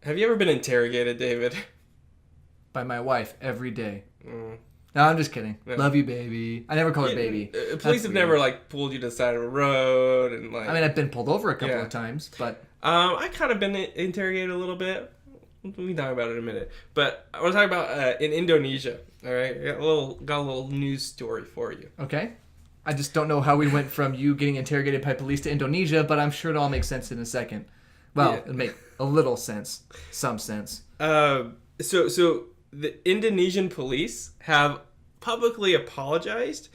Have you ever been interrogated, David? By my wife every day. Mm. No, I'm just kidding. No. Love you, baby. I never call her baby. Police have never like pulled you to the side of a road and like. I mean, I've been pulled over a couple of times, but I kind of been interrogated a little bit. We can talk about it in a minute. But I want to talk about in Indonesia. All right, got a little news story for you. okay. I just don't know how we went from you getting interrogated by police to Indonesia, but I'm sure it all makes sense in a second. Well, Yeah. it'll make a little sense, some sense. So the Indonesian police have publicly apologized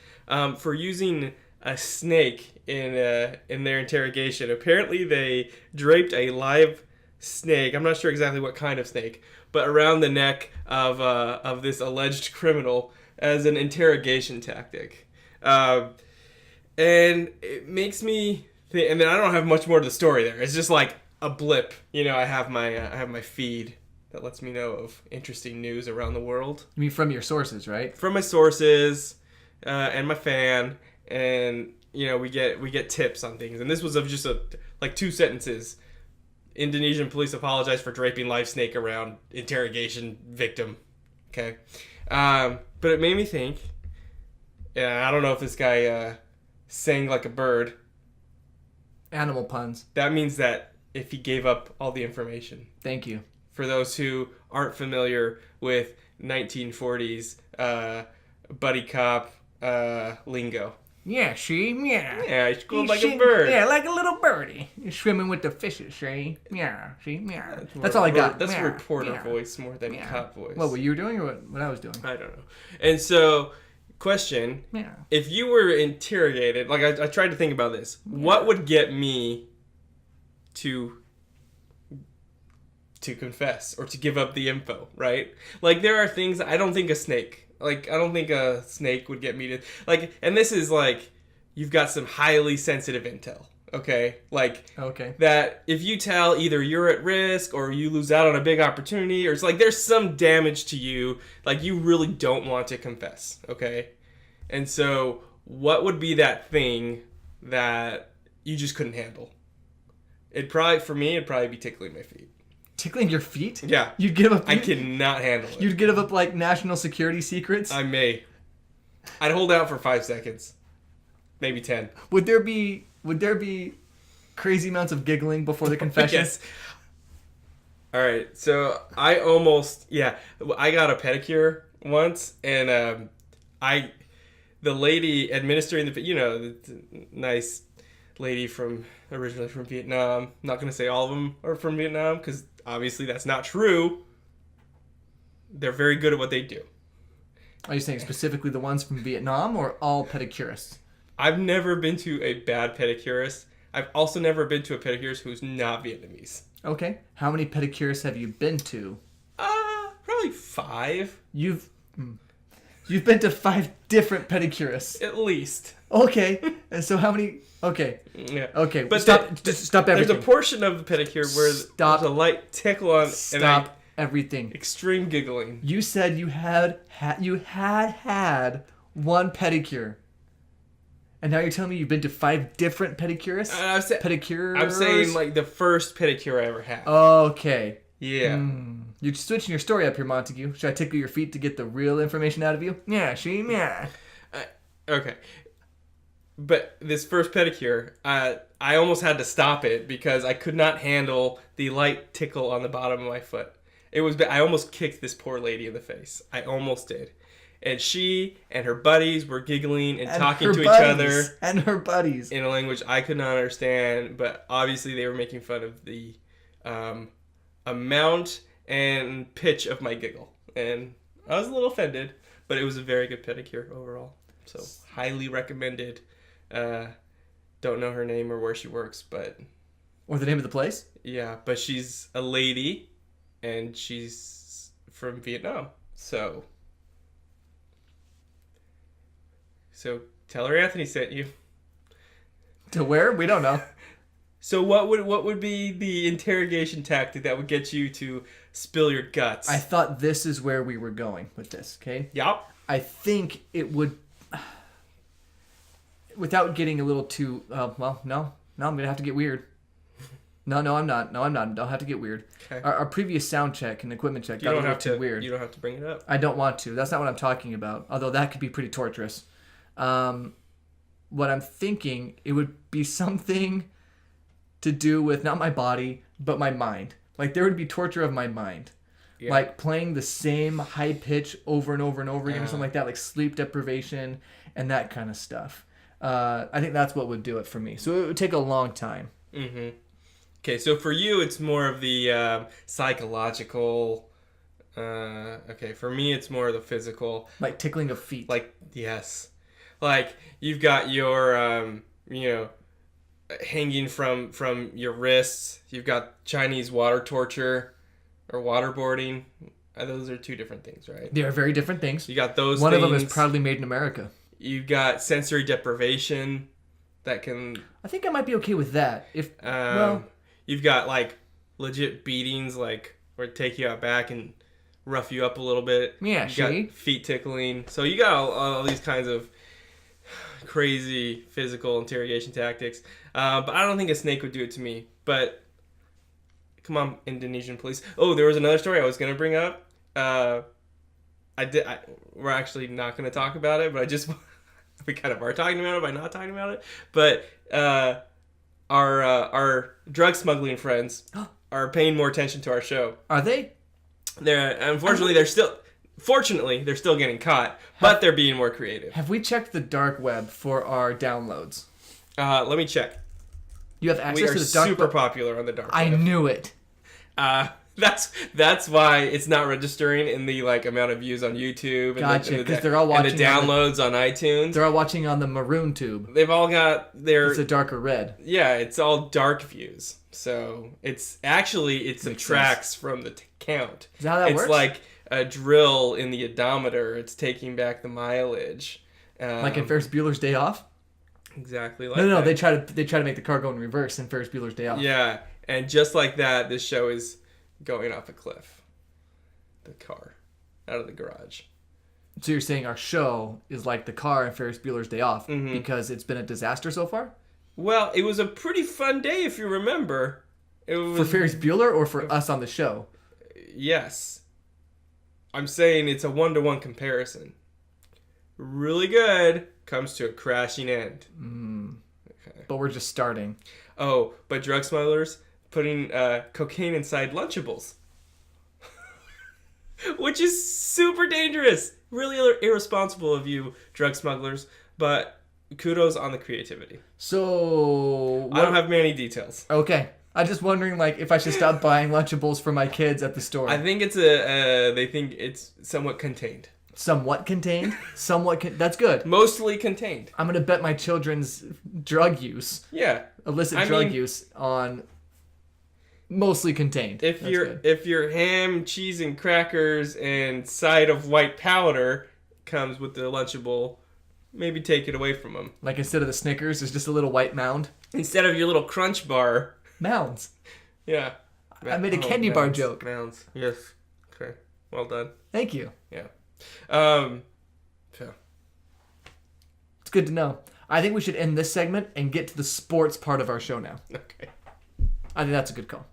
for using a snake in their interrogation. Apparently, they draped a live snake. I'm not sure exactly what kind of snake, but around the neck of this alleged criminal as an interrogation tactic. And it makes me think, and then I don't have much more to the story there. It's just like a blip. You know, I have my feed that lets me know of interesting news around the world. You mean from your sources, right? From my sources and my fan, and you know we get tips on things. And this was of just like 2 sentences. Indonesian police apologize for draping live snake around interrogation victim. Okay, but it made me think. Yeah, I don't know if this guy sang like a bird. Animal puns. That means that if he gave up all the information. Thank you. For those who aren't familiar with 1940s buddy cop lingo. Yeah, she, yeah. Yeah, he's going like a bird. Yeah, like a little birdie. You're swimming with the fishes, see? Yeah, see? Yeah. That's all I got. That's yeah, reporter yeah. voice more than cop voice. What you were doing or what I was doing? I don't know. And so, question. Yeah. If you were interrogated, like I tried to think about this. Yeah. What would get me to confess or to give up the info, right? Like there are things I don't think a snake would get me to like, and this is like you've got some highly sensitive intel, okay? Like that if you tell either you're at risk or you lose out on a big opportunity or it's like there's some damage to you, like you really don't want to confess, okay? And so what would be that thing that you just couldn't handle? It'd probably be tickling my feet. Tickling your feet? Yeah. You'd give up. I cannot handle it. You'd give up like national security secrets? I may. I'd hold out for 5 seconds. Maybe 10. Would there be crazy amounts of giggling before the confession? Yes. All right. So I got a pedicure once and the lady administering the nice lady originally from Vietnam. I'm not going to say all of them are from Vietnam because obviously that's not true. They're very good at what they do. Are you saying specifically the ones from Vietnam or all pedicurists? I've never been to a bad pedicurist. I've also never been to a pedicurist who's not Vietnamese. Okay. How many pedicurists have you been to? Probably 5. You've been to 5 different pedicurists. At least. Okay. And so how many? Okay. Yeah. Okay. But stop everything. There's a portion of the pedicure where there's a light tickle on. Stop everything. Extreme giggling. You said you had one pedicure. And now you're telling me you've been to 5 different pedicurists? Pedicures? I'm saying like the first pedicure I ever had. Okay. Yeah. You're switching your story up here, Montague. Should I tickle your feet to get the real information out of you? Yeah, yeah. Okay. But this first pedicure, I almost had to stop it because I could not handle the light tickle on the bottom of my foot. I almost kicked this poor lady in the face. I almost did. And she and her buddies were giggling and talking to each other. And her buddies. In a language I could not understand, but obviously they were making fun of the amount and pitch of my giggle. And I was a little offended, but it was a very good pedicure overall. So, highly recommended. Don't know her name or where she works, but... Or the name of the place? Yeah, but she's a lady, and she's from Vietnam. So tell her Anthony sent you. To where? We don't know. So what would be the interrogation tactic that would get you to spill your guts? I thought this is where we were going with this, okay? Yup. I think it would... Without getting a little too... no, I'm going to have to get weird. No, I'm not. No, I'm not. Don't have to get weird. Okay. Our previous sound check and equipment check You got a don't little have too to. weird. You don't have to bring it up. I don't want to. That's not what I'm talking about. Although that could be pretty torturous. What I'm thinking, it would be something to do with not my body, but my mind. Like there would be torture of my mind. Yeah. Like playing the same high pitch over and over and over again or something like that, like sleep deprivation and that kind of stuff. I think that's what would do it for me. So it would take a long time. Mm-hmm. Okay, so for you, it's more of the psychological. Okay, for me, it's more of the physical. Like tickling of feet. Like, yes. Like, you've got your, hanging from your wrists. You've got Chinese water torture or waterboarding. Those are two different things, right? They are very different things. You got those One things. of them is proudly made in America. You've got sensory deprivation that can... I think I might be okay with that. You've got, like, legit beatings, like, where it take you out back and rough you up a little bit. Yeah, you got feet tickling. So you got all these kinds of crazy physical interrogation tactics. But I don't think a snake would do it to me. But come on, Indonesian police. Oh, there was another story I was going to bring up. We're actually not going to talk about it, but we kind of are talking about it by not talking about it. But our drug smuggling friends are paying more attention to our show. Are they? Fortunately, they're still getting caught, but they're being more creative. Have we checked the dark web for our downloads? Let me check. You have access to the dark web? We are super popular on the dark web. I knew it. That's why it's not registering in the amount of views on YouTube. Gotcha, because they're all watching and the downloads on iTunes. They're all watching on the maroon tube. They've all got their... It's a darker red. Yeah, it's all dark views. So it subtracts from the count. Is that how that works? It's like a drill in the odometer. It's taking back the mileage. Like in Ferris Bueller's Day Off? Exactly like No, that. they try to make the car go in reverse in Ferris Bueller's Day Off. Yeah, and just like that, this show is going off a cliff. The car. Out of the garage. So you're saying our show is like the car in Ferris Bueller's Day Off because it's been a disaster so far? Well, it was a pretty fun day, if you remember. It was, for Ferris Bueller or for us on the show? Yes. I'm saying it's a 1-to-1 comparison. Really good comes to a crashing end. Okay. But we're just starting. Oh, but drug smugglers putting cocaine inside Lunchables. Which is super dangerous. Really irresponsible of you, drug smugglers. But kudos on the creativity. So... I don't have many details. Okay. I'm just wondering, if I should stop buying Lunchables for my kids at the store. I think they think it's somewhat contained. Somewhat contained? That's good. Mostly contained. I'm going to bet my children's drug use. Yeah. Illicit drug use on mostly contained. If your ham, cheese, and crackers and side of white powder comes with the Lunchable, maybe take it away from them. Like instead of the Snickers, there's just a little white mound? Instead of your little Crunch Bar. Mounds. Yeah. I made a candy bar joke. Mounds. Yes. Okay. Well done. Thank you. Yeah. It's good to know. I think we should end this segment and get to the sports part of our show now. Okay. I think that's a good call.